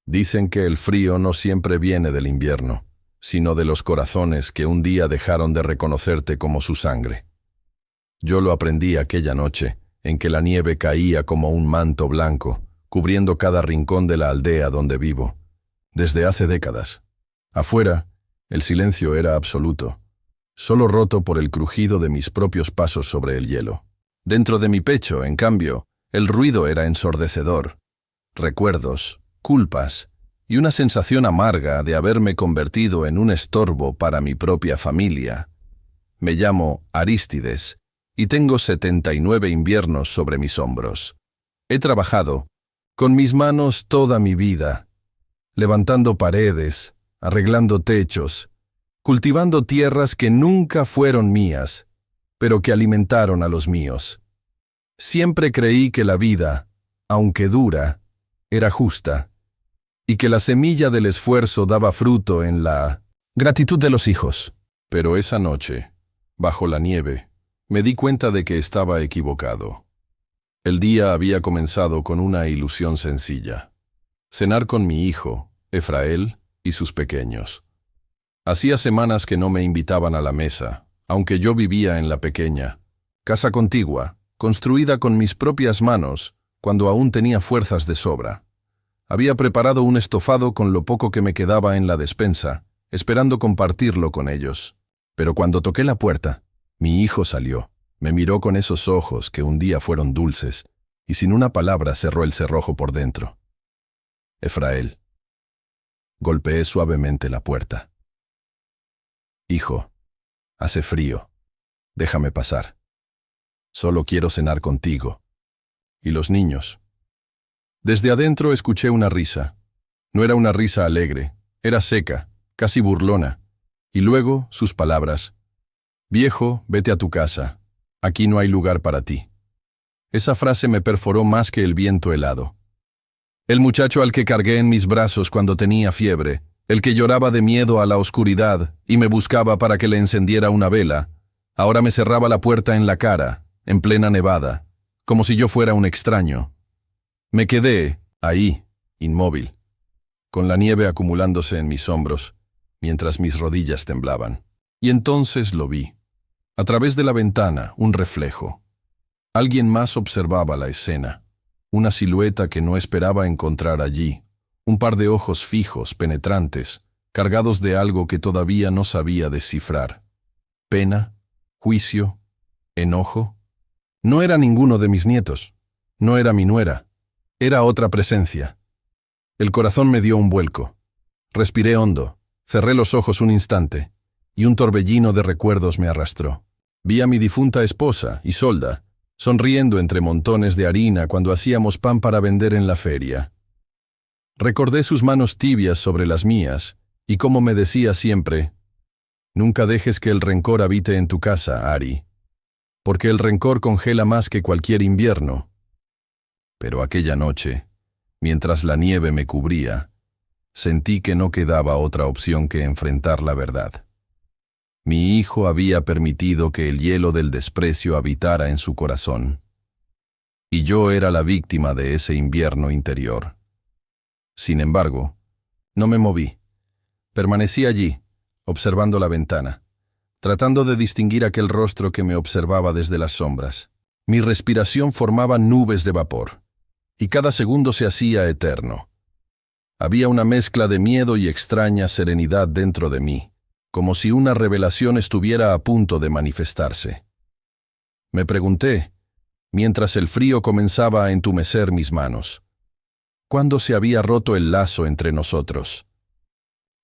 Dicen que el frío no siempre viene del invierno, sino de los corazones que un día dejaron de reconocerte como su sangre. Yo lo aprendí aquella noche, en que la nieve caía como un manto blanco, cubriendo cada rincón de la aldea donde vivo, desde hace décadas. Afuera, el silencio era absoluto, solo roto por el crujido de mis propios pasos sobre el hielo. Dentro de mi pecho, en cambio, el ruido era ensordecedor. Recuerdos, culpas y una sensación amarga de haberme convertido en un estorbo para mi propia familia. Me llamo Arístides y tengo 79 inviernos sobre mis hombros. He trabajado con mis manos toda mi vida, levantando paredes, arreglando techos, cultivando tierras que nunca fueron mías, pero que alimentaron a los míos. Siempre creí que la vida, aunque dura, era justa, y que la semilla del esfuerzo daba fruto en la gratitud de los hijos. Pero esa noche, bajo la nieve, me di cuenta de que estaba equivocado. El día había comenzado con una ilusión sencilla: cenar con mi hijo, Efrael, y sus pequeños. Hacía semanas que no me invitaban a la mesa, aunque yo vivía en la pequeña casa contigua, construida con mis propias manos, cuando aún tenía fuerzas de sobra. Había preparado un estofado con lo poco que me quedaba en la despensa, esperando compartirlo con ellos. Pero cuando toqué la puerta, mi hijo salió, me miró con esos ojos que un día fueron dulces, y sin una palabra cerró el cerrojo por dentro. Efrael. Golpeé suavemente la puerta. Hijo, hace frío. Déjame pasar. Solo quiero cenar contigo. ¿Y los niños? Desde adentro escuché una risa. No era una risa alegre, era seca, casi burlona. Y luego sus palabras: viejo, vete a tu casa. Aquí no hay lugar para ti. Esa frase me perforó más que el viento helado. El muchacho al que cargué en mis brazos cuando tenía fiebre, el que lloraba de miedo a la oscuridad y me buscaba para que le encendiera una vela, ahora me cerraba la puerta en la cara, en plena nevada, como si yo fuera un extraño. Me quedé ahí, inmóvil, con la nieve acumulándose en mis hombros, mientras mis rodillas temblaban. Y entonces lo vi. A través de la ventana, un reflejo. Alguien más observaba la escena, una silueta que no esperaba encontrar allí, un par de ojos fijos, penetrantes, cargados de algo que todavía no sabía descifrar. Pena, juicio, enojo. No era ninguno de mis nietos, no era mi nuera, era otra presencia. El corazón me dio un vuelco. Respiré hondo, cerré los ojos un instante, y un torbellino de recuerdos me arrastró. Vi a mi difunta esposa, Isolda, sonriendo entre montones de harina cuando hacíamos pan para vender en la feria. Recordé sus manos tibias sobre las mías, y cómo me decía siempre: nunca dejes que el rencor habite en tu casa, Ari, porque el rencor congela más que cualquier invierno. Pero aquella noche, mientras la nieve me cubría, sentí que no quedaba otra opción que enfrentar la verdad. Mi hijo había permitido que el hielo del desprecio habitara en su corazón, y yo era la víctima de ese invierno interior. Sin embargo, no me moví. Permanecí allí, observando la ventana, tratando de distinguir aquel rostro que me observaba desde las sombras. Mi respiración formaba nubes de vapor, y cada segundo se hacía eterno. Había una mezcla de miedo y extraña serenidad dentro de mí, como si una revelación estuviera a punto de manifestarse. Me pregunté, mientras el frío comenzaba a entumecer mis manos, ¿cuándo se había roto el lazo entre nosotros?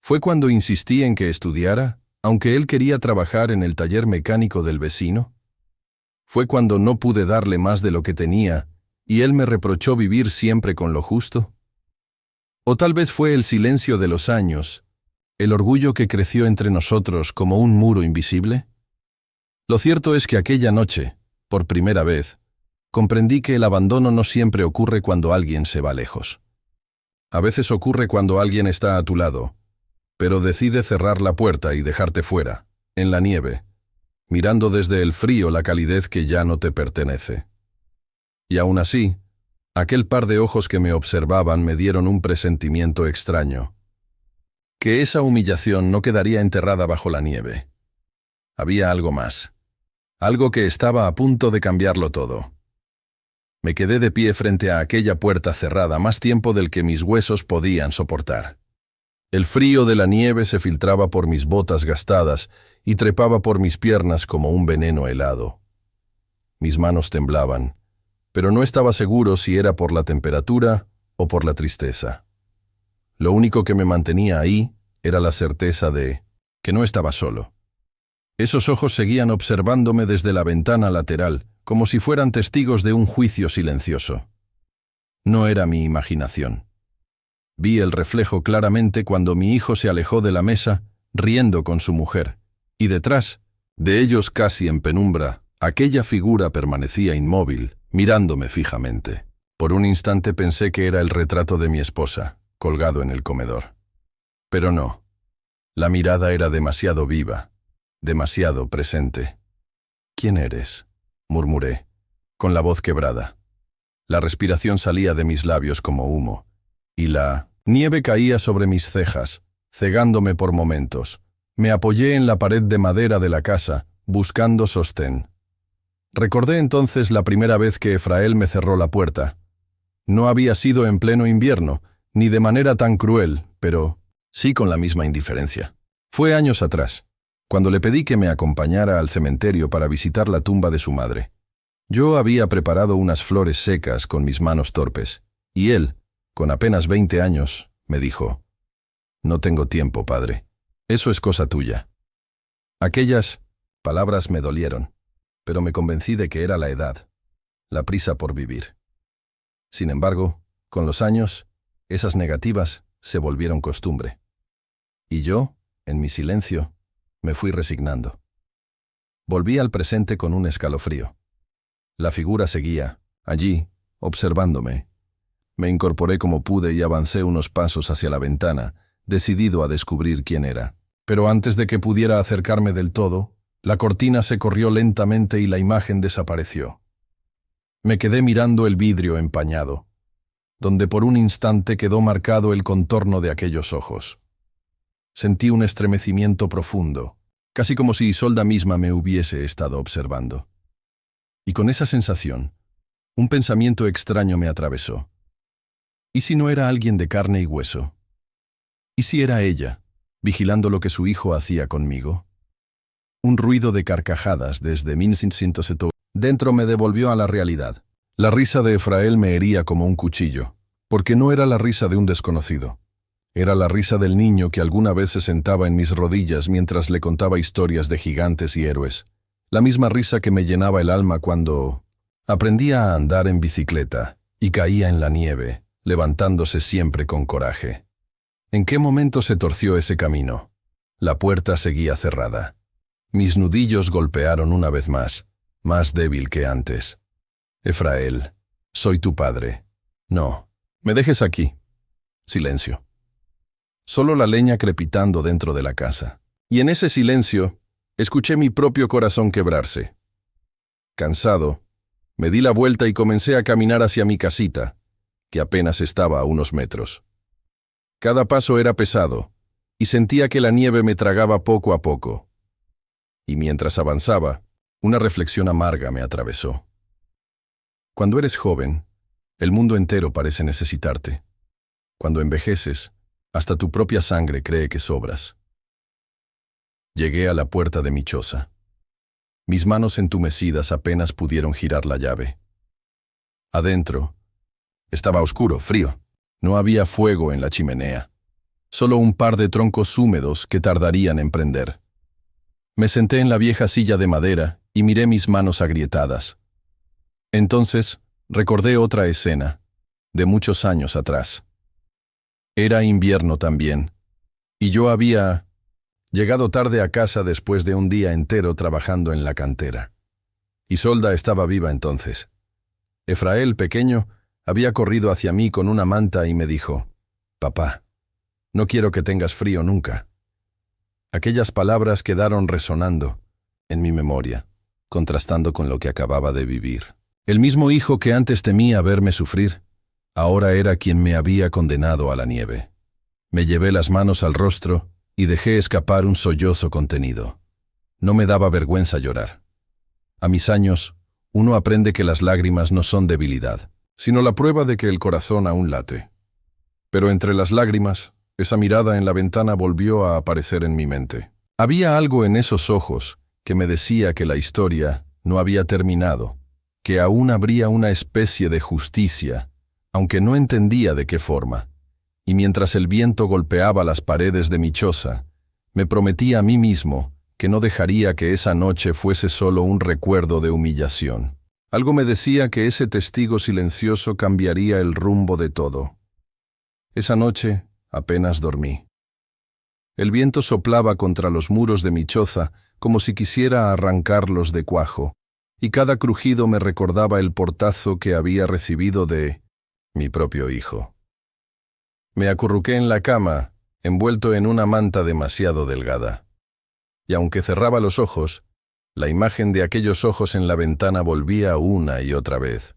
¿Fue cuando insistí en que estudiara, aunque él quería trabajar en el taller mecánico del vecino? ¿Fue cuando no pude darle más de lo que tenía y él me reprochó vivir siempre con lo justo? ¿O tal vez fue el silencio de los años, el orgullo que creció entre nosotros como un muro invisible? Lo cierto es que aquella noche, por primera vez, comprendí que el abandono no siempre ocurre cuando alguien se va lejos. A veces ocurre cuando alguien está a tu lado, pero decide cerrar la puerta y dejarte fuera, en la nieve, mirando desde el frío la calidez que ya no te pertenece. Y aún así, Aquel par de ojos que me observaban me dieron un presentimiento extraño. Que esa humillación no quedaría enterrada bajo la nieve. Había algo más. Algo que estaba a punto de cambiarlo todo. Me quedé de pie frente a aquella puerta cerrada más tiempo del que mis huesos podían soportar. El frío de la nieve se filtraba por mis botas gastadas y trepaba por mis piernas como un veneno helado. Mis manos temblaban, pero no estaba seguro si era por la temperatura o por la tristeza. Lo único que me mantenía ahí era la certeza de que no estaba solo. Esos ojos seguían observándome desde la ventana lateral, como si fueran testigos de un juicio silencioso. No era mi imaginación. Vi el reflejo claramente cuando mi hijo se alejó de la mesa, riendo con su mujer, y detrás, de ellos casi en penumbra, aquella figura permanecía inmóvil, mirándome fijamente. Por un instante pensé que era el retrato de mi esposa, colgado en el comedor. Pero no. La mirada era demasiado viva, demasiado presente. «¿Quién eres?», murmuré, con la voz quebrada. La respiración salía de mis labios como humo, y la nieve caía sobre mis cejas, cegándome por momentos. Me apoyé en la pared de madera de la casa, buscando sostén. Recordé entonces la primera vez que Efrael me cerró la puerta. No había sido en pleno invierno, ni de manera tan cruel, pero sí con la misma indiferencia. Fue años atrás, cuando le pedí que me acompañara al cementerio para visitar la tumba de su madre. Yo había preparado unas flores secas con mis manos torpes, y él, con apenas 20 años, me dijo: «No tengo tiempo, padre. Eso es cosa tuya». Aquellas palabras me dolieron, pero me convencí de que era la edad, la prisa por vivir. Sin embargo, con los años, esas negativas se volvieron costumbre. Y yo, en mi silencio, me fui resignando. Volví al presente con un escalofrío. La figura seguía, allí, observándome. Me incorporé como pude y avancé unos pasos hacia la ventana, decidido a descubrir quién era. Pero antes de que pudiera acercarme del todo, la cortina se corrió lentamente y la imagen desapareció. Me quedé mirando el vidrio empañado, donde por un instante quedó marcado el contorno de aquellos ojos. Sentí un estremecimiento profundo, casi como si Isolda misma me hubiese estado observando. Y con esa sensación, un pensamiento extraño me atravesó. ¿Y si no era alguien de carne y hueso? ¿Y si era ella, vigilando lo que su hijo hacía conmigo? Un ruido de carcajadas desde 1907 dentro me devolvió a la realidad. La risa de Efrael me hería como un cuchillo, porque no era la risa de un desconocido. Era la risa del niño que alguna vez se sentaba en mis rodillas mientras le contaba historias de gigantes y héroes. La misma risa que me llenaba el alma cuando aprendía a andar en bicicleta y caía en la nieve, levantándose siempre con coraje. ¿En qué momento se torció ese camino? La puerta seguía cerrada. Mis nudillos golpearon una vez más débil que antes. «Efrael, soy tu padre. No, me dejes aquí». Silencio. Solo la leña crepitando dentro de la casa. Y en ese silencio, escuché mi propio corazón quebrarse. Cansado, me di la vuelta y comencé a caminar hacia mi casita, que apenas estaba a unos metros. Cada paso era pesado, y sentía que la nieve me tragaba poco a poco. Y mientras avanzaba, una reflexión amarga me atravesó. Cuando eres joven, el mundo entero parece necesitarte. Cuando envejeces, hasta tu propia sangre cree que sobras. Llegué a la puerta de mi choza. Mis manos entumecidas apenas pudieron girar la llave. Adentro, estaba oscuro, frío. No había fuego en la chimenea. Solo un par de troncos húmedos que tardarían en prender. Me senté en la vieja silla de madera y miré mis manos agrietadas. Entonces, recordé otra escena, de muchos años atrás. Era invierno también, y yo había llegado tarde a casa después de un día entero trabajando en la cantera. Isolda estaba viva entonces. Efrael, pequeño, había corrido hacia mí con una manta y me dijo: «Papá, no quiero que tengas frío nunca». Aquellas palabras quedaron resonando en mi memoria, contrastando con lo que acababa de vivir. El mismo hijo que antes temía verme sufrir, Ahora era quien me había condenado a la nieve. Me llevé las manos al rostro y dejé escapar un sollozo contenido. No me daba vergüenza llorar. A mis años, uno aprende que las lágrimas no son debilidad, sino la prueba de que el corazón aún late. Pero entre las lágrimas, esa mirada en la ventana volvió a aparecer en mi mente. Había algo en esos ojos que me decía que la historia no había terminado, que aún habría una especie de justicia, aunque no entendía de qué forma. Y mientras el viento golpeaba las paredes de mi choza, me prometí a mí mismo que no dejaría que esa noche fuese solo un recuerdo de humillación. Algo me decía que ese testigo silencioso cambiaría el rumbo de todo. Esa noche apenas dormí. El viento soplaba contra los muros de mi choza como si quisiera arrancarlos de cuajo, y cada crujido me recordaba el portazo que había recibido de mi propio hijo. Me acurruqué en la cama, envuelto en una manta demasiado delgada. Y aunque cerraba los ojos, la imagen de aquellos ojos en la ventana volvía una y otra vez.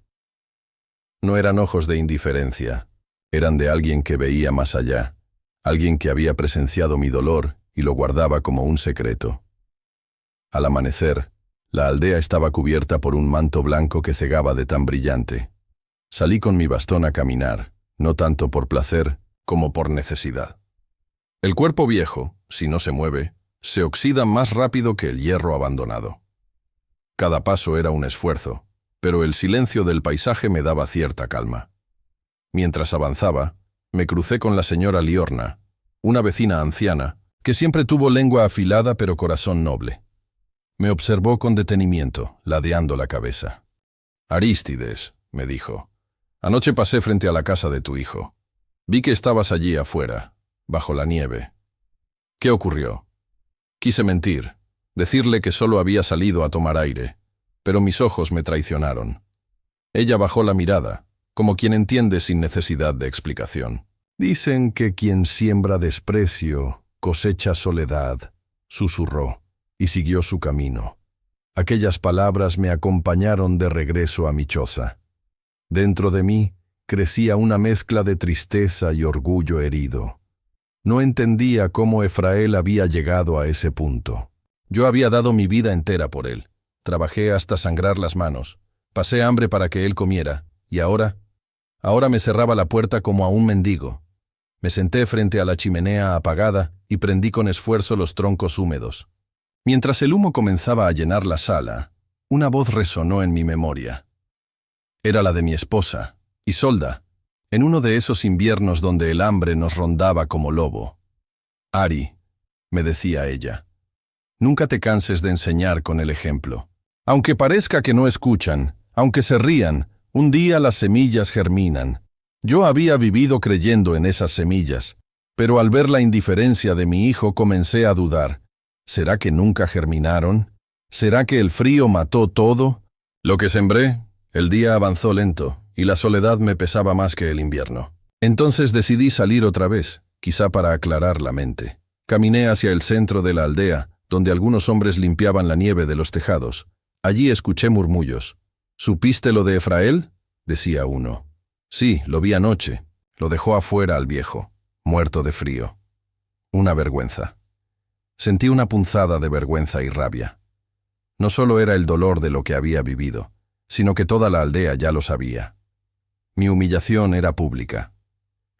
No eran ojos de indiferencia, eran de alguien que veía más allá, alguien que había presenciado mi dolor y lo guardaba como un secreto. Al amanecer, la aldea estaba cubierta por un manto blanco que cegaba de tan brillante. Salí con mi bastón a caminar, no tanto por placer como por necesidad. El cuerpo viejo, si no se mueve, se oxida más rápido que el hierro abandonado. Cada paso era un esfuerzo, pero el silencio del paisaje me daba cierta calma. Mientras avanzaba, me crucé con la señora Liorna, una vecina anciana, que siempre tuvo lengua afilada pero corazón noble. Me observó con detenimiento, ladeando la cabeza. «Arístides», me dijo, «anoche pasé frente a la casa de tu hijo. Vi que estabas allí afuera, bajo la nieve. ¿Qué ocurrió?» Quise mentir, decirle que solo había salido a tomar aire, pero mis ojos me traicionaron. Ella bajó la mirada, como quien entiende sin necesidad de explicación. «Dicen que quien siembra desprecio cosecha soledad», susurró, y siguió su camino. Aquellas palabras me acompañaron de regreso a mi choza. Dentro de mí crecía una mezcla de tristeza y orgullo herido. No entendía cómo Efrael había llegado a ese punto. Yo había dado mi vida entera por él. Trabajé hasta sangrar las manos. Pasé hambre para que él comiera. Y ahora me cerraba la puerta como a un mendigo. Me senté frente a la chimenea apagada y prendí con esfuerzo los troncos húmedos. Mientras el humo comenzaba a llenar la sala, una voz resonó en mi memoria. Era la de mi esposa, Isolda, en uno de esos inviernos donde el hambre nos rondaba como lobo. «Ari», me decía ella, «nunca te canses de enseñar con el ejemplo. Aunque parezca que no escuchan, aunque se rían, un día las semillas germinan. Yo había vivido creyendo en esas semillas, pero al ver la indiferencia de mi hijo comencé a dudar. ¿Será que nunca germinaron? ¿Será que el frío mató todo? Lo que sembré, el día avanzó lento, y la soledad me pesaba más que el invierno. Entonces decidí salir otra vez, quizá para aclarar la mente. Caminé hacia el centro de la aldea, donde algunos hombres limpiaban la nieve de los tejados. Allí escuché murmullos. «¿Supiste lo de Efrael?», decía uno. «Sí, lo vi anoche. Lo dejó afuera al viejo, muerto de frío». Una vergüenza. Sentí una punzada de vergüenza y rabia. No solo era el dolor de lo que había vivido, sino que toda la aldea ya lo sabía. Mi humillación era pública.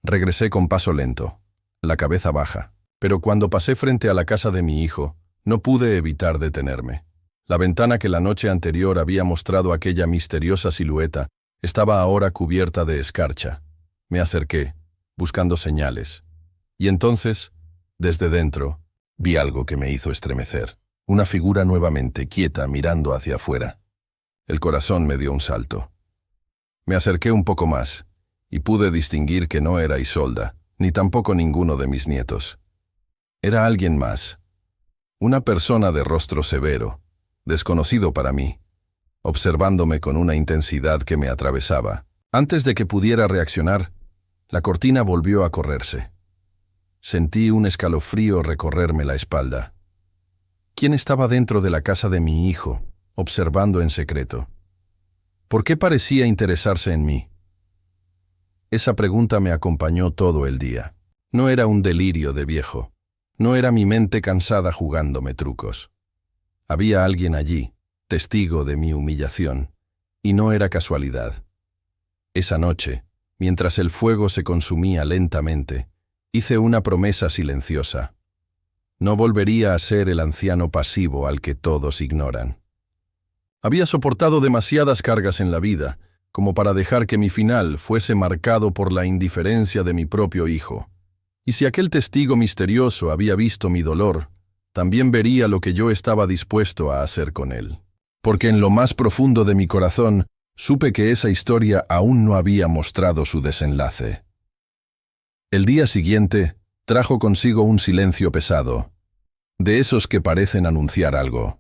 Regresé con paso lento, la cabeza baja, pero cuando pasé frente a la casa de mi hijo, no pude evitar detenerme. La ventana que la noche anterior había mostrado aquella misteriosa silueta estaba ahora cubierta de escarcha. Me acerqué, buscando señales. Y entonces, desde dentro, vi algo que me hizo estremecer. Una figura nuevamente quieta mirando hacia afuera. El corazón me dio un salto. Me acerqué un poco más, y pude distinguir que no era Isolda, ni tampoco ninguno de mis nietos. Era alguien más. Una persona de rostro severo, desconocido para mí, observándome con una intensidad que me atravesaba. Antes de que pudiera reaccionar, la cortina volvió a correrse. Sentí un escalofrío recorrerme la espalda. ¿Quién estaba dentro de la casa de mi hijo, observando en secreto? ¿Por qué parecía interesarse en mí? Esa pregunta me acompañó todo el día. No era un delirio de viejo. No era mi mente cansada jugándome trucos. Había alguien allí, testigo de mi humillación, y no era casualidad. Esa noche, mientras el fuego se consumía lentamente, hice una promesa silenciosa. No volvería a ser el anciano pasivo al que todos ignoran. Había soportado demasiadas cargas en la vida, como para dejar que mi final fuese marcado por la indiferencia de mi propio hijo. Y si aquel testigo misterioso había visto mi dolor, también vería lo que yo estaba dispuesto a hacer con él. Porque en lo más profundo de mi corazón, supe que esa historia aún no había mostrado su desenlace. El día siguiente trajo consigo un silencio pesado, de esos que parecen anunciar algo.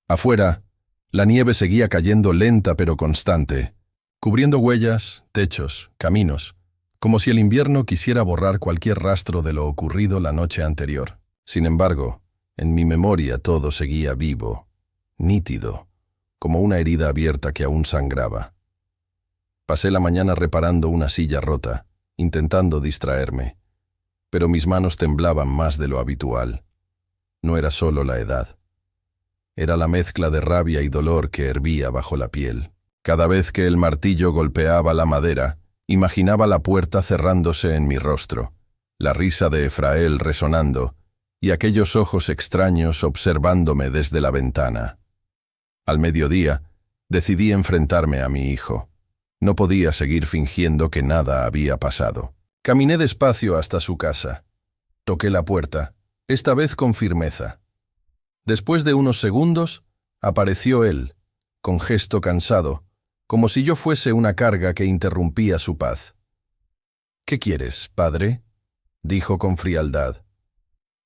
Afuera, la nieve seguía cayendo lenta pero constante, cubriendo huellas, techos, caminos, como si el invierno quisiera borrar cualquier rastro de lo ocurrido la noche anterior. Sin embargo, en mi memoria todo seguía vivo, nítido, como una herida abierta que aún sangraba. Pasé la mañana reparando una silla rota, intentando distraerme, pero mis manos temblaban más de lo habitual. No era solo la edad. Era la mezcla de rabia y dolor que hervía bajo la piel. Cada vez que el martillo golpeaba la madera, imaginaba la puerta cerrándose en mi rostro, la risa de Efrael resonando y aquellos ojos extraños observándome desde la ventana. Al mediodía, decidí enfrentarme a mi hijo. No podía seguir fingiendo que nada había pasado. Caminé despacio hasta su casa. Toqué la puerta, esta vez con firmeza. Después de unos segundos, apareció él, con gesto cansado, como si yo fuese una carga que interrumpía su paz. «¿Qué quieres, padre?», dijo con frialdad.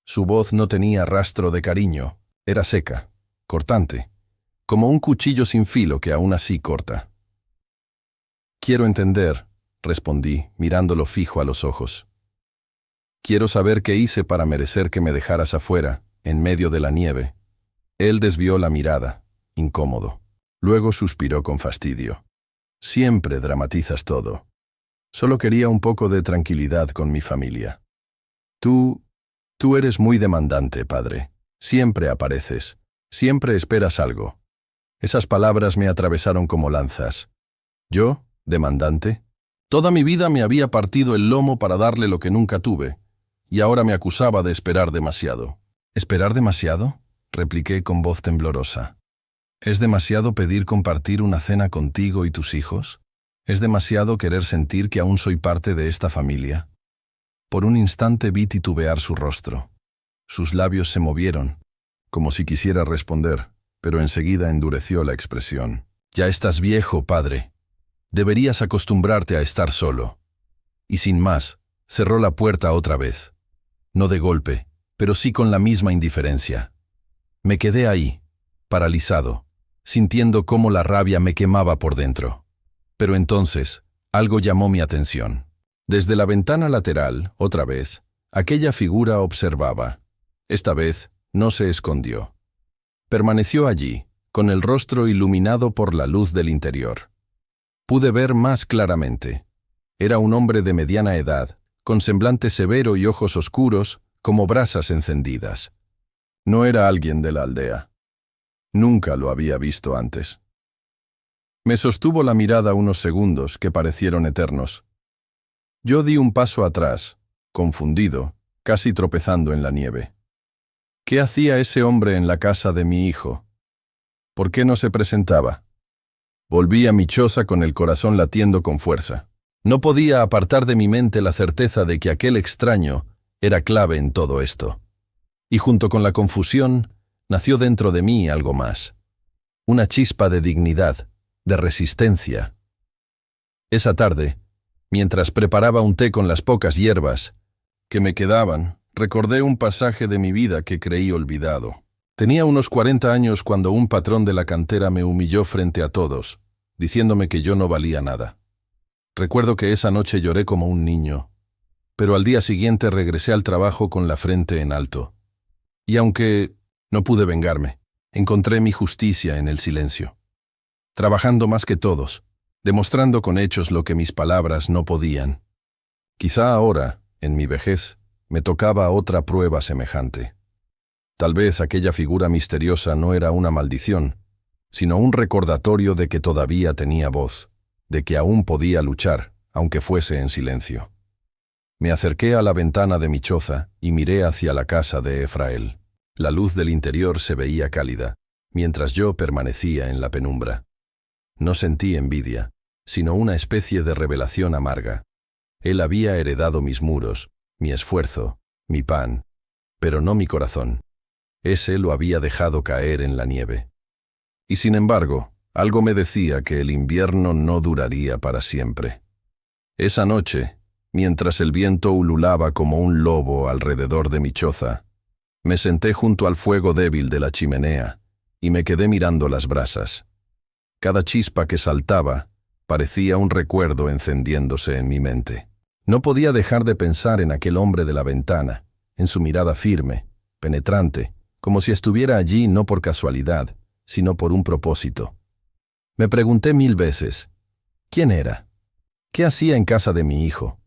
Su voz no tenía rastro de cariño, era seca, cortante, como un cuchillo sin filo que aún así corta. «Quiero entender», respondí, mirándolo fijo a los ojos. «Quiero saber qué hice para merecer que me dejaras afuera, en medio de la nieve». Él desvió la mirada, incómodo. Luego suspiró con fastidio. «Siempre dramatizas todo. Solo quería un poco de tranquilidad con mi familia. Tú eres muy demandante, padre. Siempre apareces. Siempre esperas algo». Esas palabras me atravesaron como lanzas. ¿Yo, demandante? Toda mi vida me había partido el lomo para darle lo que nunca tuve, y ahora me acusaba de esperar demasiado. ¿Esperar demasiado?, repliqué con voz temblorosa. ¿Es demasiado pedir compartir una cena contigo y tus hijos? ¿Es demasiado querer sentir que aún soy parte de esta familia? Por un instante vi titubear su rostro. Sus labios se movieron, como si quisiera responder, pero enseguida endureció la expresión. «Ya estás viejo, padre. Deberías acostumbrarte a estar solo». Y sin más, cerró la puerta otra vez. No de golpe, pero sí con la misma indiferencia. Me quedé ahí, paralizado, sintiendo cómo la rabia me quemaba por dentro. Pero entonces, algo llamó mi atención. Desde la ventana lateral, otra vez, aquella figura observaba. Esta vez no se escondió. Permaneció allí, con el rostro iluminado por la luz del interior. Pude ver más claramente. Era un hombre de mediana edad, con semblante severo y ojos oscuros, como brasas encendidas. No era alguien de la aldea. Nunca lo había visto antes. Me sostuvo la mirada unos segundos que parecieron eternos. Yo di un paso atrás, confundido, casi tropezando en la nieve. ¿Qué hacía ese hombre en la casa de mi hijo? ¿Por qué no se presentaba? Volví a mi choza con el corazón latiendo con fuerza. No podía apartar de mi mente la certeza de que aquel extraño era clave en todo esto. Y junto con la confusión, nació dentro de mí algo más. Una chispa de dignidad, de resistencia. Esa tarde, mientras preparaba un té con las pocas hierbas que me quedaban, recordé un pasaje de mi vida que creí olvidado. Tenía unos 40 años cuando un patrón de la cantera me humilló frente a todos, diciéndome que yo no valía nada. Recuerdo que esa noche lloré como un niño, pero al día siguiente regresé al trabajo con la frente en alto. Y aunque no pude vengarme, encontré mi justicia en el silencio. Trabajando más que todos, demostrando con hechos lo que mis palabras no podían. Quizá ahora, en mi vejez, me tocaba otra prueba semejante. Tal vez aquella figura misteriosa no era una maldición, sino un recordatorio de que todavía tenía voz, de que aún podía luchar, aunque fuese en silencio. Me acerqué a la ventana de mi choza y miré hacia la casa de Efrael. La luz del interior se veía cálida, mientras yo permanecía en la penumbra. No sentí envidia, sino una especie de revelación amarga. Él había heredado mis muros, mi esfuerzo, mi pan, pero no mi corazón. Ese lo había dejado caer en la nieve. Y sin embargo, algo me decía que el invierno no duraría para siempre. Esa noche, mientras el viento ululaba como un lobo alrededor de mi choza, me senté junto al fuego débil de la chimenea y me quedé mirando las brasas. Cada chispa que saltaba parecía un recuerdo encendiéndose en mi mente. No podía dejar de pensar en aquel hombre de la ventana, en su mirada firme, penetrante, como si estuviera allí no por casualidad, sino por un propósito. Me pregunté 1000 veces, ¿quién era? ¿Qué hacía en casa de mi hijo?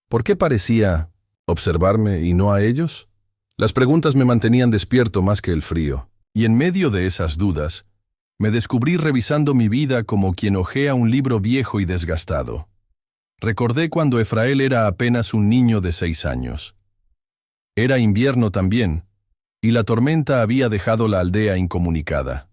¿Por qué parecía observarme y no a ellos? Las preguntas me mantenían despierto más que el frío, y en medio de esas dudas, me descubrí revisando mi vida como quien hojea un libro viejo y desgastado. Recordé cuando Efrael era apenas un niño de 6 años. Era invierno también, y la tormenta había dejado la aldea incomunicada.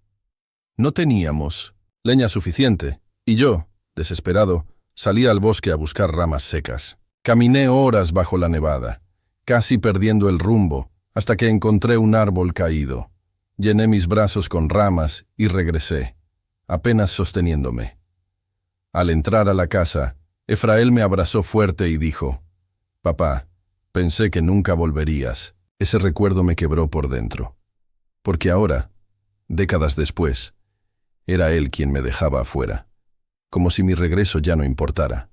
No teníamos leña suficiente, y yo, desesperado, salí al bosque a buscar ramas secas. Caminé horas bajo la nevada, casi perdiendo el rumbo, hasta que encontré un árbol caído. Llené mis brazos con ramas y regresé, apenas sosteniéndome. Al entrar a la casa, Efrael me abrazó fuerte y dijo, «Papá, pensé que nunca volverías». Ese recuerdo me quebró por dentro. Porque ahora, décadas después, era él quien me dejaba afuera, como si mi regreso ya no importara.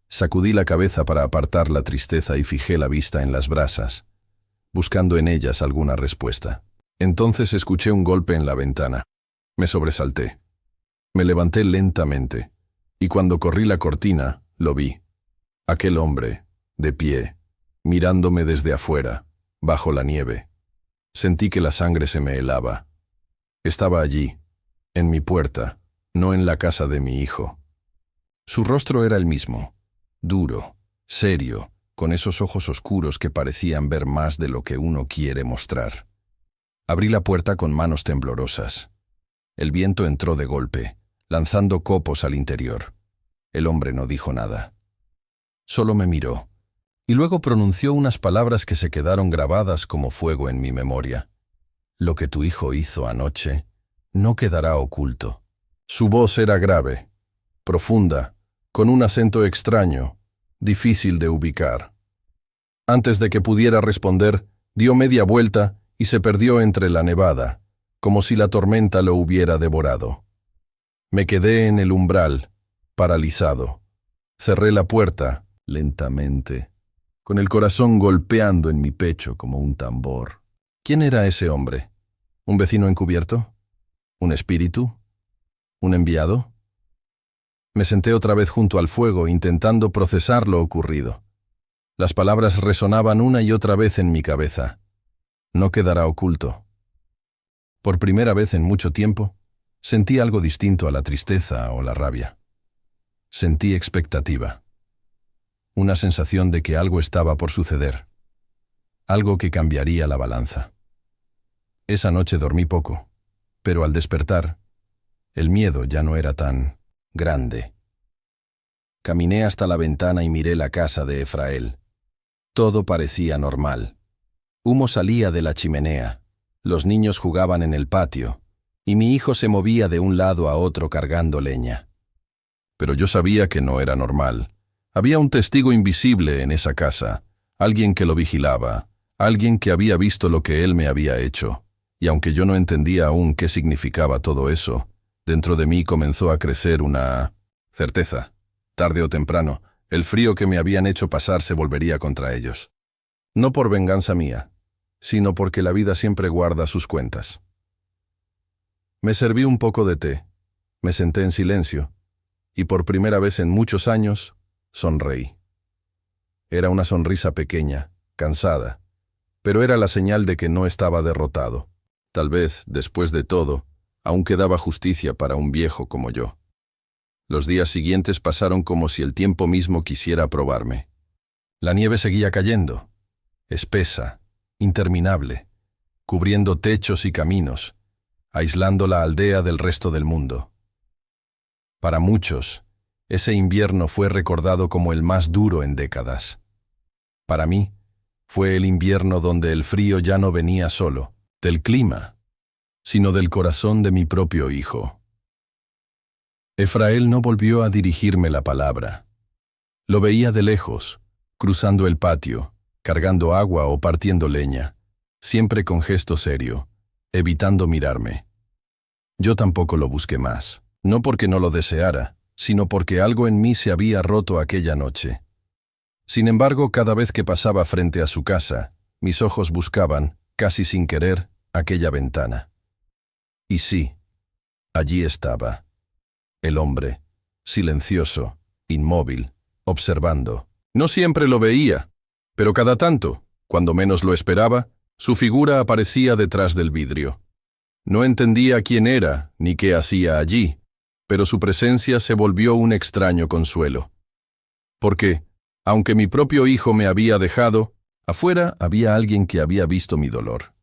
Sacudí la cabeza para apartar la tristeza y fijé la vista en las brasas, buscando en ellas alguna respuesta. Entonces escuché un golpe en la ventana. Me sobresalté. Me levanté lentamente, y cuando corrí la cortina, lo vi. Aquel hombre, de pie, mirándome desde afuera, bajo la nieve. Sentí que la sangre se me helaba. Estaba allí, en mi puerta, no en la casa de mi hijo. Su rostro era el mismo, duro, serio, con esos ojos oscuros que parecían ver más de lo que uno quiere mostrar. Abrí la puerta con manos temblorosas. El viento entró de golpe, lanzando copos al interior. El hombre no dijo nada. Solo me miró, y luego pronunció unas palabras que se quedaron grabadas como fuego en mi memoria. «Lo que tu hijo hizo anoche no quedará oculto». Su voz era grave, profunda, con un acento extraño, difícil de ubicar. Antes de que pudiera responder, dio media vuelta y se perdió entre la nevada, como si la tormenta lo hubiera devorado. Me quedé en el umbral, paralizado. Cerré la puerta, lentamente, con el corazón golpeando en mi pecho como un tambor. ¿Quién era ese hombre? ¿Un vecino encubierto? ¿Un espíritu? ¿Un enviado? Me senté otra vez junto al fuego, intentando procesar lo ocurrido. Las palabras resonaban una y otra vez en mi cabeza. No quedará oculto. Por primera vez en mucho tiempo, sentí algo distinto a la tristeza o la rabia. Sentí expectativa. Una sensación de que algo estaba por suceder. Algo que cambiaría la balanza. Esa noche dormí poco, pero al despertar, el miedo ya no era tan grande. Caminé hasta la ventana y miré la casa de Efrael. Todo parecía normal. Humo salía de la chimenea, los niños jugaban en el patio, y mi hijo se movía de un lado a otro cargando leña. Pero yo sabía que no era normal. Había un testigo invisible en esa casa, alguien que lo vigilaba, alguien que había visto lo que él me había hecho, y aunque yo no entendía aún qué significaba todo eso, dentro de mí comenzó a crecer una certeza. Tarde o temprano, el frío que me habían hecho pasar se volvería contra ellos. No por venganza mía, sino porque la vida siempre guarda sus cuentas. Me serví un poco de té, me senté en silencio, y por primera vez en muchos años, sonreí. Era una sonrisa pequeña, cansada, pero era la señal de que no estaba derrotado. Tal vez, después de todo, aún quedaba justicia para un viejo como yo. Los días siguientes pasaron como si el tiempo mismo quisiera probarme. La nieve seguía cayendo, espesa, interminable, cubriendo techos y caminos, aislando la aldea del resto del mundo. Para muchos, ese invierno fue recordado como el más duro en décadas. Para mí, fue el invierno donde el frío ya no venía solo del clima, sino del corazón de mi propio hijo. Efrael no volvió a dirigirme la palabra. Lo veía de lejos, cruzando el patio, cargando agua o partiendo leña, siempre con gesto serio, evitando mirarme. Yo tampoco lo busqué más, no porque no lo deseara, sino porque algo en mí se había roto aquella noche. Sin embargo, cada vez que pasaba frente a su casa, mis ojos buscaban, casi sin querer, aquella ventana. Y sí, allí estaba. El hombre, silencioso, inmóvil, observando. No siempre lo veía, pero cada tanto, cuando menos lo esperaba, su figura aparecía detrás del vidrio. No entendía quién era ni qué hacía allí, pero su presencia se volvió un extraño consuelo. Porque, aunque mi propio hijo me había dejado, afuera había alguien que había visto mi dolor.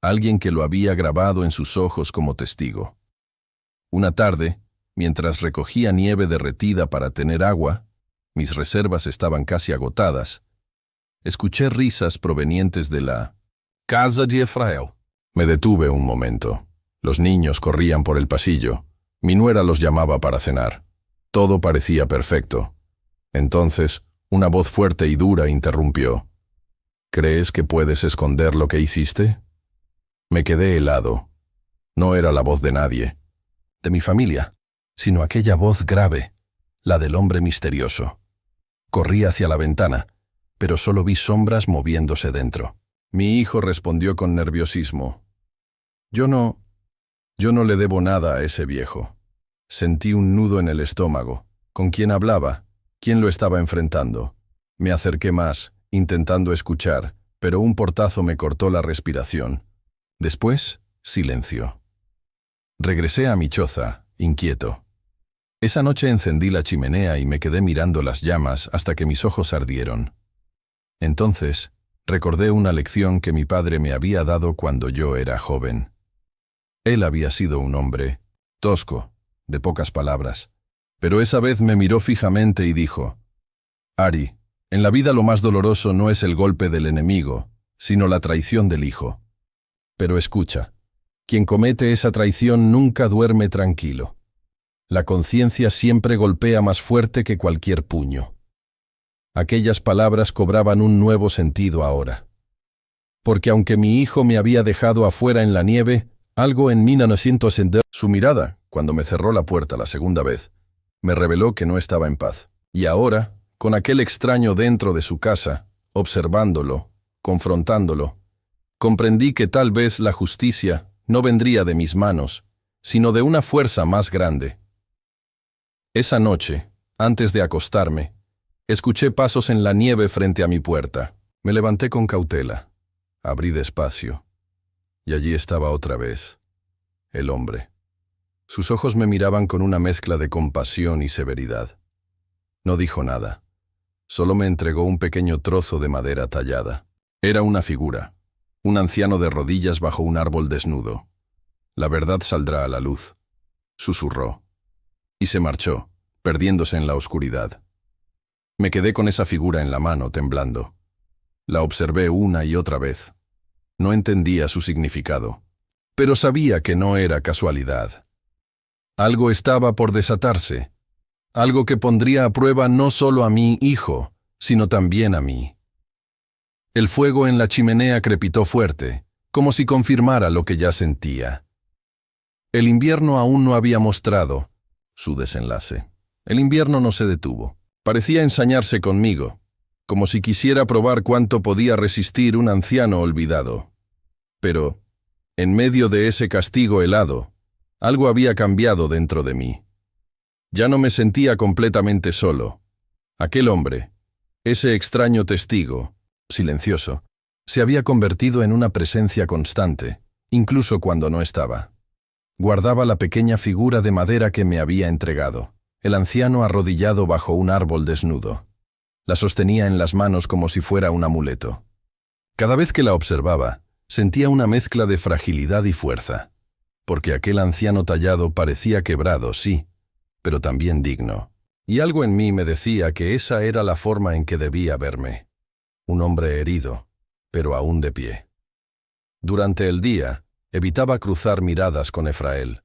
Alguien que lo había grabado en sus ojos como testigo. Una tarde, mientras recogía nieve derretida para tener agua, mis reservas estaban casi agotadas, escuché risas provenientes de la casa de Efrael. Me detuve un momento. Los niños corrían por el pasillo. Mi nuera los llamaba para cenar. Todo parecía perfecto. Entonces, una voz fuerte y dura interrumpió. ¿Crees que puedes esconder lo que hiciste? Me quedé helado. No era la voz de nadie, de mi familia, sino aquella voz grave, la del hombre misterioso. Corrí hacia la ventana, pero solo vi sombras moviéndose dentro. Mi hijo respondió con nerviosismo. Yo no le debo nada a ese viejo. Sentí un nudo en el estómago. ¿Con quién hablaba? ¿Quién lo estaba enfrentando? Me acerqué más, intentando escuchar, pero un portazo me cortó la respiración. Después, silencio. Regresé a mi choza, inquieto. Esa noche encendí la chimenea y me quedé mirando las llamas hasta que mis ojos ardieron. Entonces, recordé una lección que mi padre me había dado cuando yo era joven. Él había sido un hombre tosco, de pocas palabras, pero esa vez me miró fijamente y dijo: Ari, en la vida lo más doloroso no es el golpe del enemigo, sino la traición del hijo. Pero escucha, quien comete esa traición nunca duerme tranquilo. La conciencia siempre golpea más fuerte que cualquier puño. Aquellas palabras cobraban un nuevo sentido ahora. Porque aunque mi hijo me había dejado afuera en la nieve, algo en mí no siento ascender. Su mirada, cuando me cerró la puerta la segunda vez, me reveló que no estaba en paz. Y ahora, con aquel extraño dentro de su casa, observándolo, confrontándolo, comprendí que tal vez la justicia no vendría de mis manos, sino de una fuerza más grande. Esa noche, antes de acostarme, escuché pasos en la nieve frente a mi puerta. Me levanté con cautela, abrí despacio, y allí estaba otra vez, el hombre. Sus ojos me miraban con una mezcla de compasión y severidad. No dijo nada, solo me entregó un pequeño trozo de madera tallada. Era una figura, un anciano de rodillas bajo un árbol desnudo. La verdad saldrá a la luz, susurró, y se marchó, perdiéndose en la oscuridad. Me quedé con esa figura en la mano, temblando. La observé una y otra vez. No entendía su significado, pero sabía que no era casualidad. Algo estaba por desatarse, algo que pondría a prueba no solo a mi hijo, sino también a mí. El fuego en la chimenea crepitó fuerte, como si confirmara lo que ya sentía. El invierno aún no había mostrado su desenlace. El invierno no se detuvo. Parecía ensañarse conmigo, como si quisiera probar cuánto podía resistir un anciano olvidado. Pero, en medio de ese castigo helado, algo había cambiado dentro de mí. Ya no me sentía completamente solo. Aquel hombre, ese extraño testigo, silencioso, se había convertido en una presencia constante, incluso cuando no estaba. Guardaba la pequeña figura de madera que me había entregado, el anciano arrodillado bajo un árbol desnudo. La sostenía en las manos como si fuera un amuleto. Cada vez que la observaba, sentía una mezcla de fragilidad y fuerza, porque aquel anciano tallado parecía quebrado, sí, pero también digno. Y algo en mí me decía que esa era la forma en que debía verme. Un hombre herido, pero aún de pie. Durante el día, evitaba cruzar miradas con Efrael.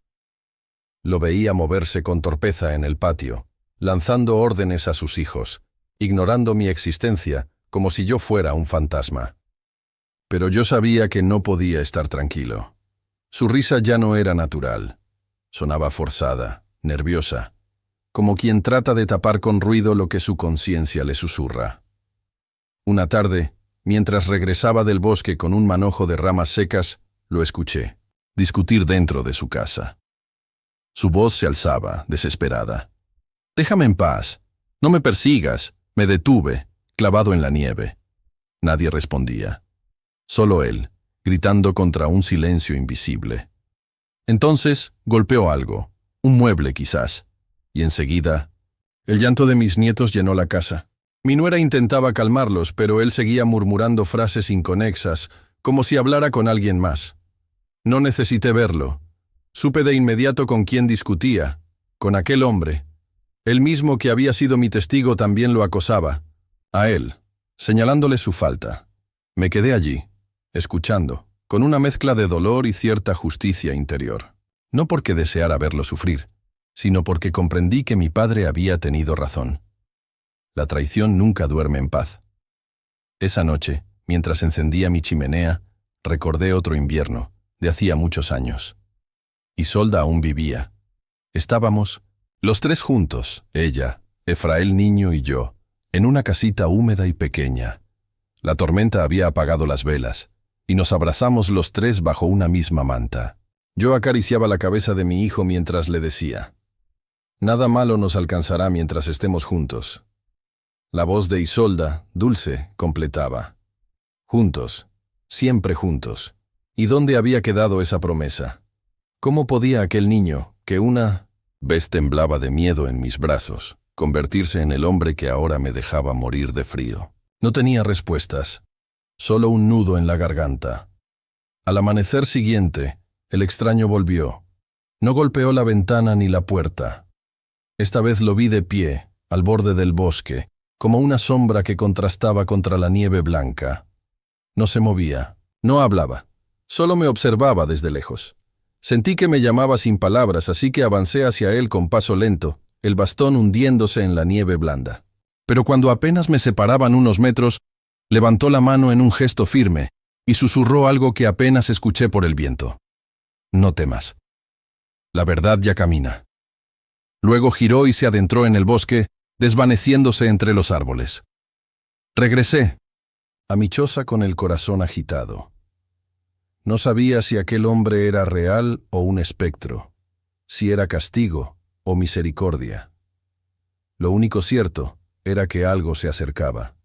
Lo veía moverse con torpeza en el patio, lanzando órdenes a sus hijos, ignorando mi existencia como si yo fuera un fantasma. Pero yo sabía que no podía estar tranquilo. Su risa ya no era natural. Sonaba forzada, nerviosa, como quien trata de tapar con ruido lo que su conciencia le susurra. Una tarde, mientras regresaba del bosque con un manojo de ramas secas, lo escuché discutir dentro de su casa. Su voz se alzaba, desesperada. «Déjame en paz. No me persigas». Me detuve, clavado en la nieve. Nadie respondía. Solo él, gritando contra un silencio invisible. Entonces golpeó algo, un mueble quizás, y enseguida, el llanto de mis nietos llenó la casa. Mi nuera intentaba calmarlos, pero él seguía murmurando frases inconexas, como si hablara con alguien más. No necesité verlo. Supe de inmediato con quién discutía, con aquel hombre. El mismo que había sido mi testigo también lo acosaba. A él, señalándole su falta. Me quedé allí, escuchando, con una mezcla de dolor y cierta justicia interior. No porque deseara verlo sufrir, sino porque comprendí que mi padre había tenido razón. La traición nunca duerme en paz. Esa noche, mientras encendía mi chimenea, recordé otro invierno, de hacía muchos años. Isolda aún vivía. Estábamos los tres juntos, ella, Efrael niño y yo, en una casita húmeda y pequeña. La tormenta había apagado las velas, y nos abrazamos los tres bajo una misma manta. Yo acariciaba la cabeza de mi hijo mientras le decía: «Nada malo nos alcanzará mientras estemos juntos». La voz de Isolda, dulce, completaba: «Juntos, siempre juntos». ¿Y dónde había quedado esa promesa? ¿Cómo podía aquel niño, que una vez temblaba de miedo en mis brazos, convertirse en el hombre que ahora me dejaba morir de frío? No tenía respuestas, solo un nudo en la garganta. Al amanecer siguiente, el extraño volvió. No golpeó la ventana ni la puerta. Esta vez lo vi de pie, al borde del bosque, como una sombra que contrastaba contra la nieve blanca. No se movía, no hablaba, solo me observaba desde lejos. Sentí que me llamaba sin palabras, así que avancé hacia él con paso lento, el bastón hundiéndose en la nieve blanda. Pero cuando apenas me separaban unos metros, levantó la mano en un gesto firme y susurró algo que apenas escuché por el viento. «No temas. La verdad ya camina». Luego giró y se adentró en el bosque, desvaneciéndose entre los árboles. Regresé a mi choza con el corazón agitado. No sabía si aquel hombre era real o un espectro, si era castigo o misericordia. Lo único cierto era que algo se acercaba.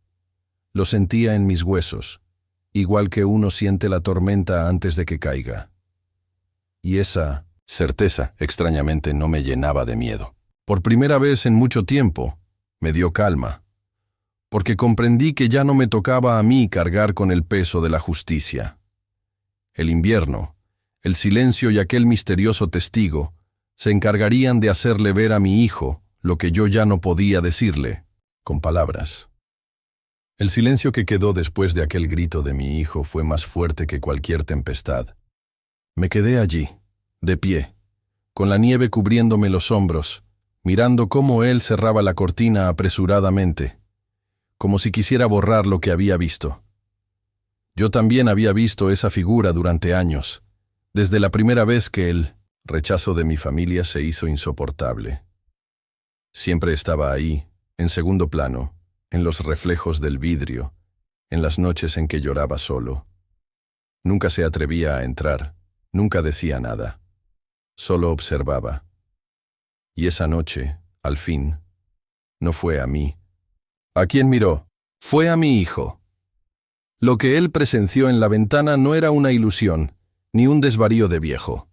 Lo sentía en mis huesos, igual que uno siente la tormenta antes de que caiga. Y esa certeza, extrañamente, no me llenaba de miedo. Por primera vez en mucho tiempo, me dio calma, porque comprendí que ya no me tocaba a mí cargar con el peso de la justicia. El invierno, el silencio y aquel misterioso testigo se encargarían de hacerle ver a mi hijo lo que yo ya no podía decirle, con palabras. El silencio que quedó después de aquel grito de mi hijo fue más fuerte que cualquier tempestad. Me quedé allí, de pie, con la nieve cubriéndome los hombros, mirando cómo él cerraba la cortina apresuradamente, como si quisiera borrar lo que había visto. Yo también había visto esa figura durante años, desde la primera vez que el rechazo de mi familia se hizo insoportable. Siempre estaba ahí, en segundo plano, en los reflejos del vidrio, en las noches en que lloraba solo. Nunca se atrevía a entrar, nunca decía nada, solo observaba. Y esa noche, Al fin, no fue a mí. ¿A quién miró? Fue a mi hijo. Lo que él presenció en la ventana no era una ilusión, ni un desvarío de viejo.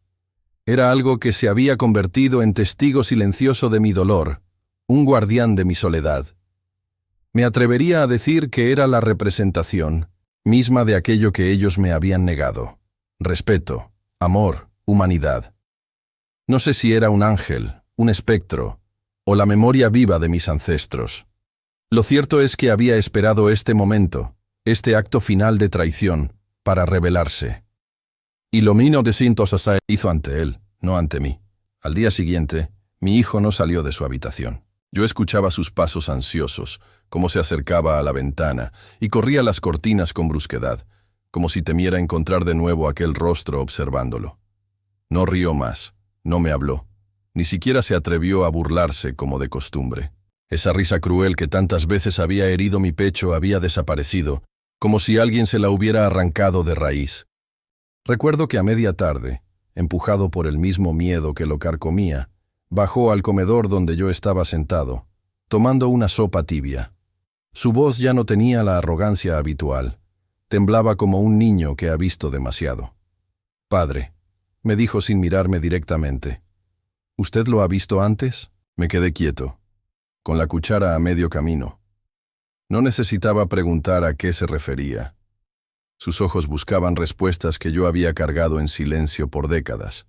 Era algo que se había convertido en testigo silencioso de mi dolor, un guardián de mi soledad. Me atrevería a decir que era la representación misma de aquello que ellos me habían negado: respeto, amor, humanidad. No sé si era un ángel, un espectro, o la memoria viva de mis ancestros. Lo cierto es que había esperado este momento, este acto final de traición, para rebelarse. Y lo mío de Sintosasa hizo ante él, no ante mí. Al día siguiente, mi hijo no salió de su habitación. Yo escuchaba sus pasos ansiosos, cómo se acercaba a la ventana, y corría las cortinas con brusquedad, como si temiera encontrar de nuevo aquel rostro observándolo. No rió más, no me habló, ni siquiera se atrevió a burlarse como de costumbre. Esa risa cruel que tantas veces había herido mi pecho había desaparecido, como si alguien se la hubiera arrancado de raíz. Recuerdo que a media tarde, empujado por el mismo miedo que lo carcomía, bajó al comedor donde yo estaba sentado, tomando una sopa tibia. Su voz ya no tenía la arrogancia habitual, temblaba como un niño que ha visto demasiado. «Padre», me dijo sin mirarme directamente, «¿usted lo ha visto antes?» Me quedé quieto, con la cuchara a medio camino. No necesitaba preguntar a qué se refería. Sus ojos buscaban respuestas que yo había cargado en silencio por décadas.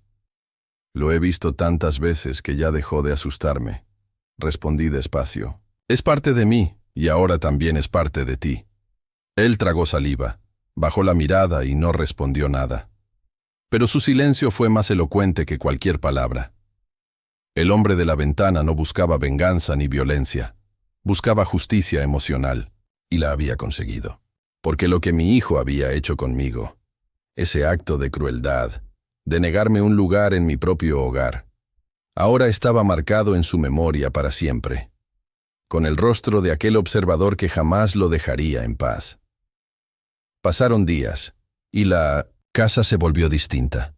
«Lo he visto tantas veces que ya dejó de asustarme», respondí despacio. «Es parte de mí, y ahora también es parte de ti». Él tragó saliva, bajó la mirada y no respondió nada. Pero su silencio fue más elocuente que cualquier palabra. El hombre de la ventana no buscaba venganza ni violencia, buscaba justicia emocional, y la había conseguido. Porque lo que mi hijo había hecho conmigo, ese acto de crueldad, de negarme un lugar en mi propio hogar, ahora estaba marcado en su memoria para siempre, con el rostro de aquel observador que jamás lo dejaría en paz. Pasaron días, y la casa se volvió distinta.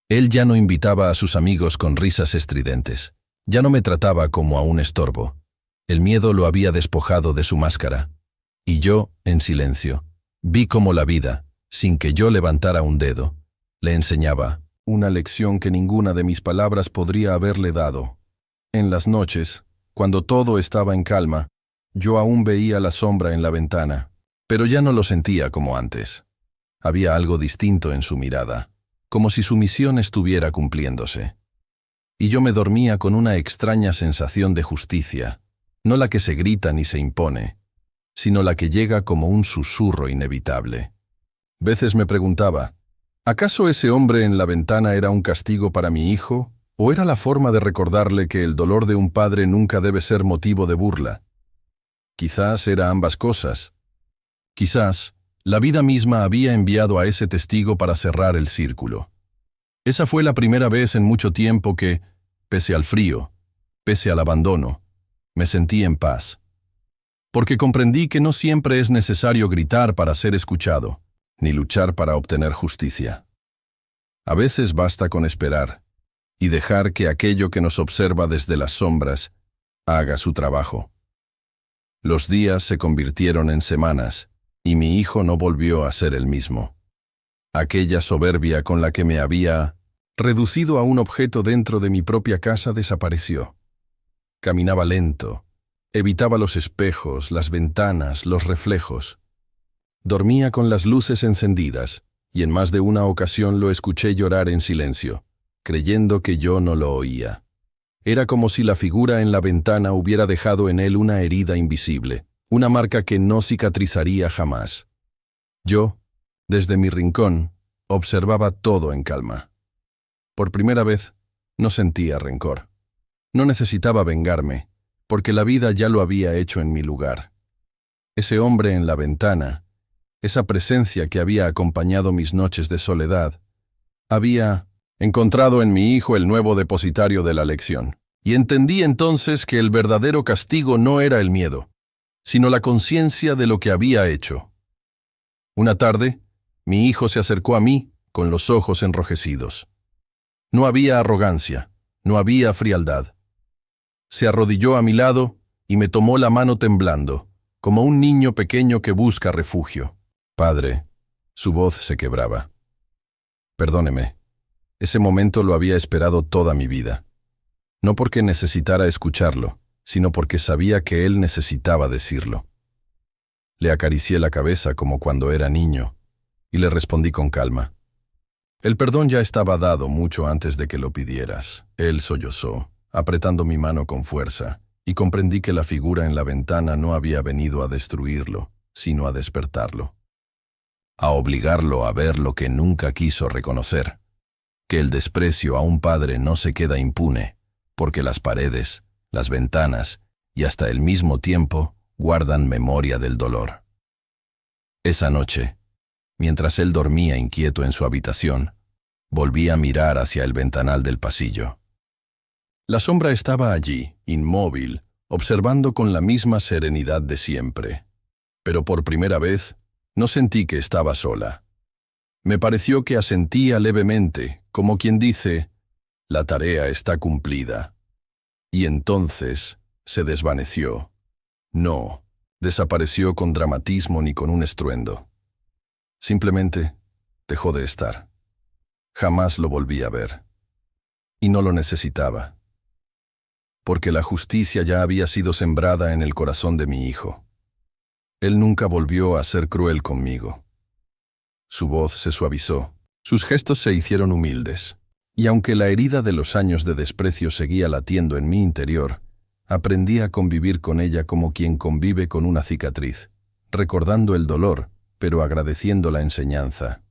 Él ya no invitaba a sus amigos con risas estridentes, ya no me trataba como a un estorbo. El miedo lo había despojado de su máscara, y yo, en silencio, vi cómo la vida, sin que yo levantara un dedo, le enseñaba una lección que ninguna de mis palabras podría haberle dado. En las noches, cuando todo estaba en calma, yo aún veía la sombra en la ventana, pero ya no lo sentía como antes. Había algo distinto en su mirada, como si su misión estuviera cumpliéndose. Y yo me dormía con una extraña sensación de justicia, no la que se grita ni se impone, sino la que llega como un susurro inevitable. Veces me preguntaba, ¿acaso ese hombre en la ventana era un castigo para mi hijo, o era la forma de recordarle que el dolor de un padre nunca debe ser motivo de burla? Quizás era ambas cosas. Quizás la vida misma había enviado a ese testigo para cerrar el círculo. Esa fue la primera vez en mucho tiempo que, pese al frío, pese al abandono, me sentí en paz. Porque comprendí que no siempre es necesario gritar para ser escuchado, ni luchar para obtener justicia. A veces basta con esperar y dejar que aquello que nos observa desde las sombras haga su trabajo. Los días se convirtieron en semanas y mi hijo no volvió a ser el mismo. Aquella soberbia con la que me había reducido a un objeto dentro de mi propia casa desapareció. Caminaba lento, evitaba los espejos, las ventanas, los reflejos. Dormía con las luces encendidas, y en más de una ocasión lo escuché llorar en silencio, creyendo que yo no lo oía. Era como si la figura en la ventana hubiera dejado en él una herida invisible, una marca que no cicatrizaría jamás. Yo, desde mi rincón, observaba todo en calma. Por primera vez, no sentía rencor. No necesitaba vengarme, porque la vida ya lo había hecho en mi lugar. Ese hombre en la ventana, esa presencia que había acompañado mis noches de soledad, había encontrado en mi hijo el nuevo depositario de la lección. Y entendí entonces que el verdadero castigo no era el miedo, sino la conciencia de lo que había hecho. Una tarde, mi hijo se acercó a mí con los ojos enrojecidos. No había arrogancia, no había frialdad. se arrodilló a mi lado y me tomó la mano temblando, como un niño pequeño que busca refugio. Padre, su voz se quebraba. Perdóneme, ese momento lo había esperado toda mi vida. No porque necesitara escucharlo, sino porque sabía que él necesitaba decirlo. Le acaricié la cabeza como cuando era niño y le respondí con calma. El perdón ya estaba dado mucho antes de que lo pidieras. Él sollozó, apretando mi mano con fuerza, y comprendí que la figura en la ventana no había venido a destruirlo, sino a despertarlo. A obligarlo a ver lo que nunca quiso reconocer, que el desprecio a un padre no se queda impune, porque las paredes, las ventanas y hasta el mismo tiempo guardan memoria del dolor. Esa noche, mientras él dormía inquieto en su habitación, volví a mirar hacia el ventanal del pasillo. La sombra estaba allí, inmóvil, observando con la misma serenidad de siempre. Pero por primera vez, no sentí que estaba sola. Me pareció que asentía levemente, como quien dice, la tarea está cumplida. Y entonces se desvaneció. No, desapareció con dramatismo ni con un estruendo. Simplemente dejó de estar. Jamás lo volví a ver. Y no lo necesitaba. Porque la justicia ya había sido sembrada en el corazón de mi hijo. Él nunca volvió a ser cruel conmigo. Su voz se suavizó, sus gestos se hicieron humildes, y aunque la herida de los años de desprecio seguía latiendo en mi interior, aprendí a convivir con ella como quien convive con una cicatriz, recordando el dolor, pero agradeciendo la enseñanza.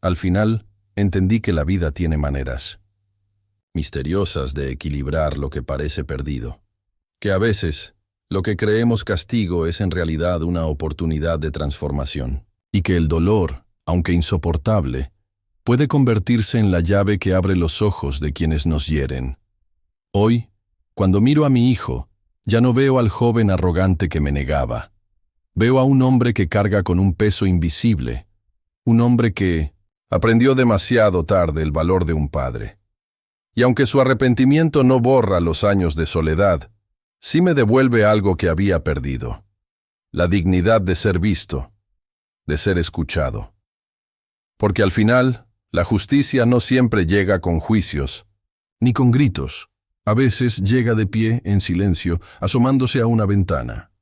Al final, entendí que la vida tiene maneras misteriosas de equilibrar lo que parece perdido, que a veces lo que creemos castigo es en realidad una oportunidad de transformación, y que el dolor, aunque insoportable, puede convertirse en la llave que abre los ojos de quienes nos hieren. Hoy, cuando miro a mi hijo, ya no veo al joven arrogante que me negaba. Veo a un hombre que carga con un peso invisible, un hombre que aprendió demasiado tarde el valor de un padre. Y aunque su arrepentimiento no borra los años de soledad, sí me devuelve algo que había perdido: la dignidad de ser visto, de ser escuchado. Porque al final, la justicia no siempre llega con juicios, ni con gritos. A veces llega de pie, en silencio, asomándose a una ventana.